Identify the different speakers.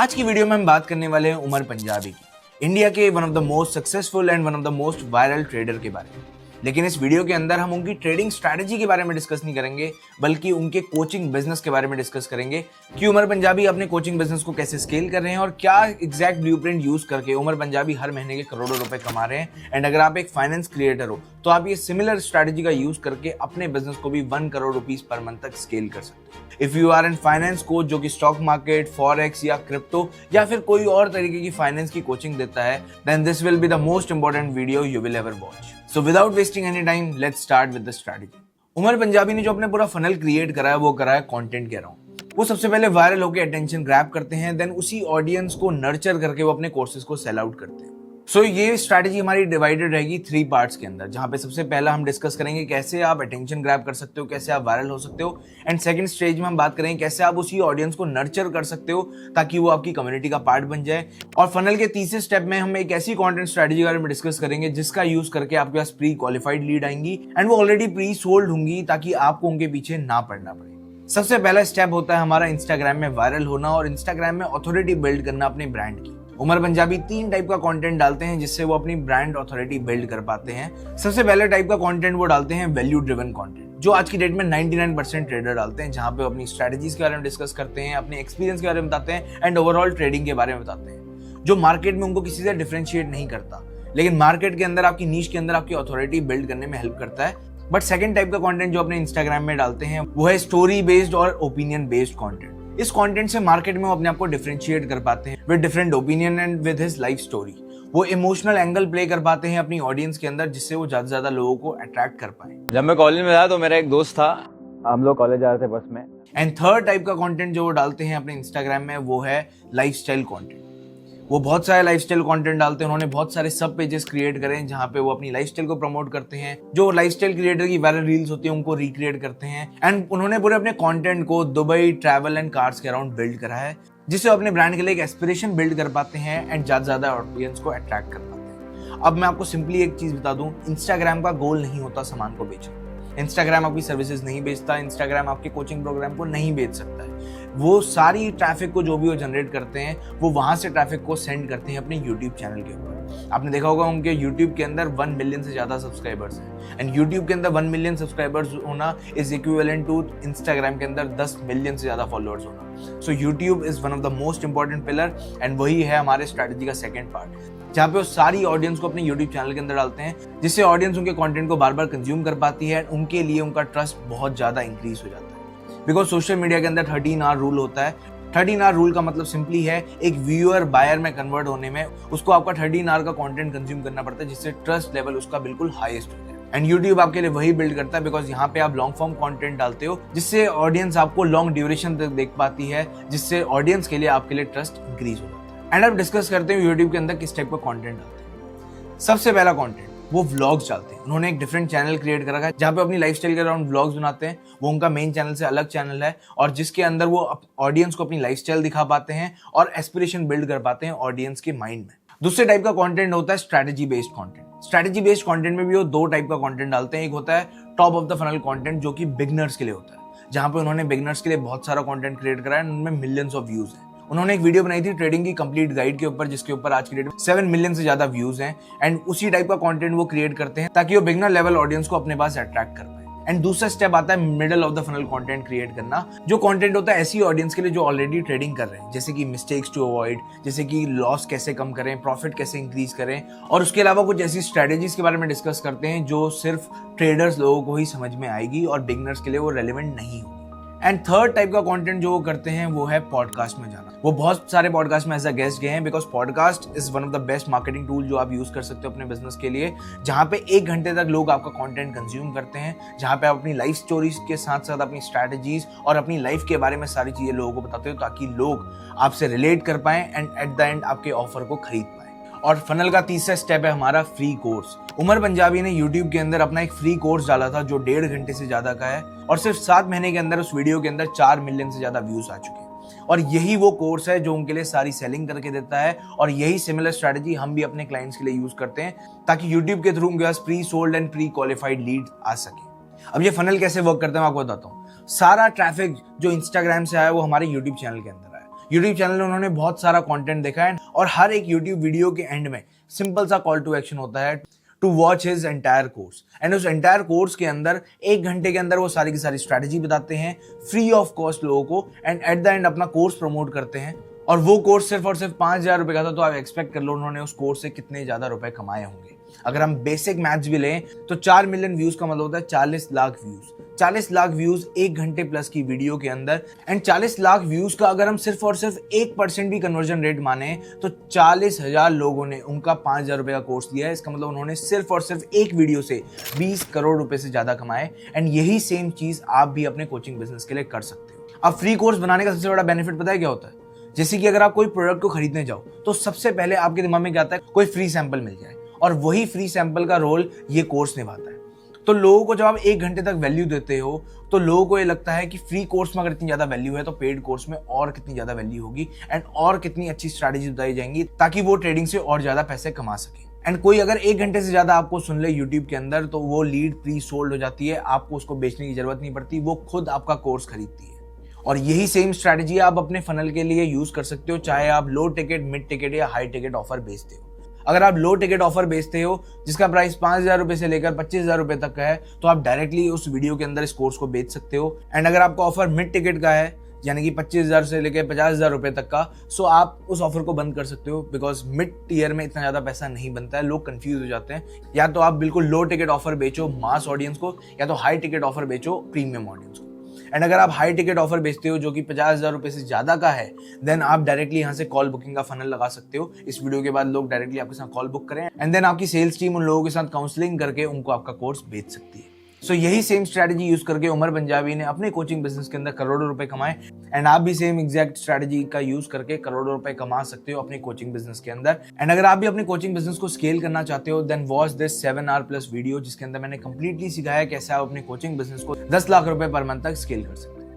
Speaker 1: आज की वीडियो में हम बात करने वाले हैं उमर पंजाबी की, इंडिया के one of the most successful and one of the most viral trader के बारे में। लेकिन इस वीडियो के अंदर हम उनकी ट्रेडिंग स्ट्रैटेजी के बारे में डिस्कस नहीं करेंगे, बल्कि उनके कोचिंग बिजनेस के बारे में डिस्कस करेंगे कि उमर पंजाबी अपने कोचिंग बिजनेस को कैसे स्केल कर रहे हैं और क्या एग्जैक्ट ब्लूप्रिंट यूज करके उमर पंजाबी हर महीने के करोड़ों रुपए कमा रहे हैं। एंड अगर आप एक फाइनेंस क्रिएटर हो तो आप ये सिमिलर स्ट्रैटेजी का यूज करके अपने बिजनेस को भी 1 करोड़ रुपीस पर मंथ तक स्केल कर सकते हो। If you are in finance coach जो कि स्टॉक मार्केट, फॉरेक्स या क्रिप्टो या फिर कोई और तरीके की फाइनेंस की कोचिंग देता है, then this will be the most important video you will ever watch. So without wasting any time, let's start with the strategy. Umar Punjabi ने जो अपने पूरा फनल क्रिएट करा है वो करा है कंटेंट के अराउंड। वो सबसे पहले वायरल होकर अटेंशन ग्रैब करते हैं, देन उसी ऑडियंस को नर्चर करके वो अपने कोर्सेज को सेल आउट करते हैं। सो ये स्ट्रैटेजी हमारी डिवाइडेड रहेगी 3 पार्ट्स के अंदर, जहां पे सबसे पहला हम डिस्कस करेंगे कैसे आप अटेंशन ग्रैब कर सकते हो, कैसे आप वायरल हो सकते हो। एंड सेकंड स्टेज में हम बात करेंगे कैसे आप उसी ऑडियंस को नर्चर कर सकते हो ताकि वो आपकी कम्युनिटी का पार्ट बन जाए। और फनल के तीसरे स्टेप में हम एक ऐसी कंटेंट स्ट्रैटेजी के बारे में डिस्कस करेंगे जिसका यूज करके आपके पास प्री क्वालिफाइड लीड आएंगी एंड वो ऑलरेडी प्री सोल्ड होंगी ताकि आपको उनके पीछे ना पड़ना पड़े। सबसे पहला स्टेप होता है हमारा इंस्टाग्राम में वायरल होना और इंस्टाग्राम में अथॉरिटी बिल्ड करना अपने ब्रांड की। उमर पंजाबी 3 टाइप का कंटेंट डालते हैं जिससे वो अपनी ब्रांड अथॉरिटी बिल्ड कर पाते हैं। सबसे पहले टाइप का कंटेंट वो डालते हैं वैल्यू ड्रिवन कंटेंट, जो आज की डेट में 99% ट्रेडर डालते हैं, जहां पे वो अपनी स्ट्रैटेजीज के बारे में डिस्कस करते हैं, अपने एक्सपीरियंस के बारे में बताते हैं एंड ओवरऑल ट्रेडिंग के बारे में बताते हैं, जो मार्केट में उनको किसी से डिफरेंशिएट नहीं करता, लेकिन मार्केट के अंदर आपकी नीश के अंदर आपकी अथॉरिटी बिल्ड करने में हेल्प करता है। बट सेकंड टाइप का कंटेंट जो अपने इंस्टाग्राम में डालते हैं वो है स्टोरी बेस्ड और ओपिनियन बेस्ड कंटेंट। इस कंटेंट से मार्केट में वो अपने आप को डिफरेंशिएट कर पाते हैं with different opinion and with his life story. वो इमोशनल एंगल प्ले कर पाते हैं अपनी ऑडियंस के अंदर जिससे वो ज्यादा से ज्यादा लोगों को अट्रैक्ट कर पाए।
Speaker 2: जब मैं कॉलेज में था तो मेरा एक दोस्त था, हम लोग कॉलेज जा रहे थे बस में।
Speaker 1: एंड थर्ड टाइप का कंटेंट जो वो डालते हैं अपने इंस्टाग्राम में वो है लाइफस्टाइल कंटेंट। वो बहुत सारे लाइफस्टाइल कंटेंट डालते हैं, उन्होंने बहुत सारे सब पेजेस क्रिएट करे हैं जहां पे वो अपनी लाइफस्टाइल को प्रमोट करते हैं, जो लाइफस्टाइल क्रिएटर की वायरल रील्स होती है उनको रिक्रिएट करते हैं। एंड उन्होंने पूरे अपने कंटेंट को दुबई, ट्रैवल एंड कार्स के अराउंड बिल्ड करा है जिससे अपने ब्रांड के लिए एक एस्पिरेशन बिल्ड कर पाते हैं एंड ज्यादा ऑडियंस को अट्रैक्ट कर पाते हैं। अब मैं आपको सिंपली एक चीज बता दूं, इंस्टाग्राम का गोल नहीं होता सामान को बेचना। इंस्टाग्राम आपकी सर्विसेज नहीं बेचता, इंस्टाग्राम आपके कोचिंग प्रोग्राम को नहीं बेच सकता है। वो सारी ट्रैफिक को जो भी वो जनरेट करते हैं वो वहां से ट्रैफिक को सेंड करते हैं अपने यूट्यूब चैनल के ऊपर। आपने देखा होगा उनके यूट्यूब के अंदर 1 मिलियन से ज्यादा सब्सक्राइबर्स हैं एंड यूट्यूब के अंदर 1 मिलियन सब्सक्राइबर्स होना इज इक्विवेलेंट टू इंस्टाग्राम के अंदर 10 मिलियन से ज्यादा फॉलोअर्स होना। So YouTube is one of the most important pillar and वही है हमारे स्ट्रैटेजी का सेकंड पार्ट, जहाँ पे वो सारी ऑडियंस को अपने यूट्यूब चैनल के अंदर डालते हैं जिससे ऑडियंस उनके कंटेंट को बार बार कंज्यूम कर पाती है एंड उनके लिए उनका ट्रस्ट बहुत ज्यादा इंक्रीज हो जाता है। बिकॉज सोशल मीडिया के अंदर 13 आवर रूल होता है। 13 आवर रूल का मतलब सिंपली है एक व्यूअर बायर में कन्वर्ट होने में उसको आपका 13 आवर का कंटेंट कंज्यूम करना पड़ता है जिससे ट्रस्ट लेवल उसका बिल्कुल हाईएस्ट हो जाए। एंड यूट्यूब आपके लिए वही बिल्ड करता है बिकॉज यहाँ पे आप लॉन्ग फॉर्म कंटेंट डालते हो जिससे ऑडियंस आपको लॉन्ग ड्यूरेशन तक देख पाती है, जिससे ऑडियंस के लिए आपके लिए ट्रस्ट इंक्रीज हो जाता है। एंड अब डिस्कस करते हैं यूट्यूब के अंदर किस टाइप का कंटेंट डालते हैं। सबसे पहला कंटेंट वो व्लॉग्स डालते हैं। उन्होंने एक डिफरेंट चैनल क्रिएट कर रखा है जहाँ पे अपनी लाइफस्टाइल के अराउंड व्लॉग्स बनाते हैं। वो उनका मेन चैनल से अलग चैनल है और जिसके अंदर वो ऑडियंस को अपनी लाइफस्टाइल दिखा पाते हैं और एस्पिरेशन बिल्ड कर पाते हैं ऑडियंस के माइंड में। दूसरे टाइप का कंटेंट होता है strategy based content. Strategy based content में भी वो 2 टाइप का कंटेंट डालते हैं। एक होता है top of the funnel content जो कि बिगनर्स के लिए होता है, जहाँ पे उन्होंने बिगनर्स के लिए बहुत सारा कंटेंट क्रिएट करा है, उनमें मिलियंस ऑफ व्यूज हैं। उन्होंने एक वीडियो बनाई थी ट्रेडिंग की कंप्लीट गाइड के ऊपर जिसके ऊपर आज की डेट में 7 मिलियन से ज्यादा व्यूज हैं एंड उसी टाइप का कंटेंट वो क्रिएट करते हैं ताकि वो बिगनर लेवल ऑडियंस को अपने पास अट्रैक्ट कर पाए। एंड दूसरा स्टेप आता है middle of the funnel content create करना, जो कंटेंट होता है ऐसी ऑडियंस के लिए जो ऑलरेडी ट्रेडिंग कर रहे हैं, जैसे कि मिस्टेक्स टू अवॉइड, जैसे कि लॉस कैसे कम करें, प्रॉफिट कैसे इंक्रीज करें, और उसके अलावा कुछ ऐसी स्ट्रेटेजीज के बारे में डिस्कस करते हैं जो सिर्फ ट्रेडर्स लोगों को ही समझ में आएगी और बिगनर्स के लिए वो रेलिवेंट नहीं होगी। एंड थर्ड टाइप का कंटेंट जो वो करते हैं वो है पॉडकास्ट में जाना। वो बहुत सारे पॉडकास्ट में एज अ गेस्ट गए हैं because podcast is one of the best marketing tool जो आप यूज कर सकते हो अपने बिजनेस के लिए, जहां पे 1 घंटे तक लोग आपका कंटेंट कंज्यूम करते हैं, जहां पे आप अपनी लाइफ स्टोरीज के साथ साथ अपनी स्ट्रैटेजीज और अपनी लाइफ के बारे में सारी चीजें लोगों को बताते हो ताकि लोग आपसे रिलेट कर पाए एंड एट द एंड आपके ऑफर को खरीद पाए। और फनल का तीसरा स्टेप है हमारा फ्री कोर्स। उमर पंजाबी ने यूट्यूब के अंदर अपना एक फ्री कोर्स डाला था जो 1.5 घंटे से ज्यादा का है और सिर्फ 7 महीने के अंदर उस वीडियो के अंदर 4 मिलियन से ज्यादा व्यूज आ चुके हैं। और यही वो कोर्स है जो उनके लिए सारी सेलिंग करके देता है और यही सिमिलर स्ट्रैटेजी हम भी अपने क्लाइंट्स के लिए यूज करते हैं ताकि यूट्यूब के थ्रू उनके पास pre sold and pre qualified lead आ सके। अब ये फनल कैसे वर्क करता है मैं आपको बताता हूँ। सारा ट्रैफिक जो इंस्टाग्राम से आया वो हमारे यूट्यूब चैनल के अंदर आया। यूट्यूब चैनल में उन्होंने बहुत सारा कंटेंट देखा है और हर एक यूट्यूब वीडियो के एंड में सिंपल सा कॉल टू एक्शन होता है to watch his entire course. And उस एंटायर कोर्स के अंदर 1 घंटे के अंदर वो सारी की सारी स्ट्रैटेजी बताते हैं फ्री ऑफ कॉस्ट लोगों को, एंड एट द एंड अपना कोर्स प्रमोट करते हैं। और वो कोर्स सिर्फ और सिर्फ 5,000 रुपए का था, तो आप एक्सपेक्ट कर लो उन्होंने उस कोर्स से कितने ज्यादा रुपए कमाए होंगे। अगर हम बेसिक मैथ्स भी लें तो 4 मिलियन व्यूज का मतलब होता है 40 लाख व्यूज। 40 लाख व्यूज 1 घंटे प्लस की वीडियो के अंदर, एंड 40 लाख व्यूज का अगर हम सिर्फ और सिर्फ 1% भी कन्वर्जन रेट माने तो 40,000 लोगों ने उनका 5,000 रुपए का कोर्स लिया है। इसका मतलब उन्होंने सिर्फ और सिर्फ एक वीडियो से 20 करोड़ रुपए से ज्यादा कमाए। एंड यही सेम चीज आप भी अपने कोचिंग बिजनेस के लिए कर सकते हो। अब फ्री कोर्स बनाने का सबसे बड़ा बेनिफिट पता है क्या होता है? जैसे कि अगर आप कोई प्रोडक्ट को खरीदने जाओ तो सबसे पहले आपके दिमाग में क्या आता है? कोई फ्री सैंपल मिल जाए, और वही फ्री सैंपल का रोल ये कोर्स निभाता है। तो लोगों को जब आप 1 घंटे तक वैल्यू देते हो तो लोगों को ये लगता है कि फ्री कोर्स में अगर इतनी ज्यादा वैल्यू है तो पेड कोर्स में और कितनी ज्यादा वैल्यू होगी, एंड और कितनी अच्छी स्ट्रैटेजी बताई जाएंगी ताकि वो ट्रेडिंग से और ज्यादा पैसे कमा सके। एंड कोई अगर 1 घंटे से ज्यादा आपको सुन ले यूट्यूब के अंदर तो वो लीड प्री सोल्ड हो जाती है, आपको उसको बेचने की जरूरत नहीं पड़ती, वो खुद आपका कोर्स खरीदती है। और यही सेम स्ट्रैटेजी आप अपने फनल के लिए यूज कर सकते हो, चाहे आप लो टिकट, मिड टिकट या हाई टिकट ऑफर बेचते हो। अगर आप लो टिकट ऑफर बेचते हो जिसका प्राइस 5,000 रुपए से लेकर 25,000 रुपए तक का है, तो आप डायरेक्टली उस वीडियो के अंदर इस कोर्स को बेच सकते हो। एंड अगर आपका ऑफर मिड टिकट का है यानी कि 25,000 से लेकर 50,000 रुपए तक का, सो आप उस ऑफर को बंद कर सकते हो, बिकॉज मिड टीयर में इतना ज्यादा पैसा नहीं बनता है, लोग कंफ्यूज हो जाते हैं। या तो आप बिल्कुल लो टिकट ऑफर बेचो मास ऑडियंस को, या तो हाई टिकट ऑफर बेचो प्रीमियम ऑडियंस को। एंड अगर आप हाई टिकट ऑफर बेचते हो जो कि 50,000 रुपए से ज्यादा का है, देन आप डायरेक्टली यहाँ से कॉल बुकिंग का फनल लगा सकते हो। इस वीडियो के बाद लोग डायरेक्टली आपके साथ कॉल बुक करें, एंड देन आपकी सेल्स टीम उन लोगों के साथ काउंसलिंग करके उनको आपका कोर्स बेच सकती है। सो यही सेम स्ट्रैटेजी यूज करके उमर पंजाबी ने अपने कोचिंग बिजनेस के अंदर करोड़ों रुपए कमाए, एंड आप भी सेम एग्जैक्ट स्ट्रैटेजी का यूज करके करोड़ों रुपए कमा सकते हो अपने कोचिंग बिजनेस के अंदर। एंड अगर आप भी अपने कोचिंग बिजनेस को स्केल करना चाहते हो, then watch this 7 hour plus video जिसके अंदर मैंने कंप्लीटली सिखाया कैसे आप अपने कोचिंग बिजनेस को 10 लाख रुपए पर मंथ तक स्केल कर सकते हो।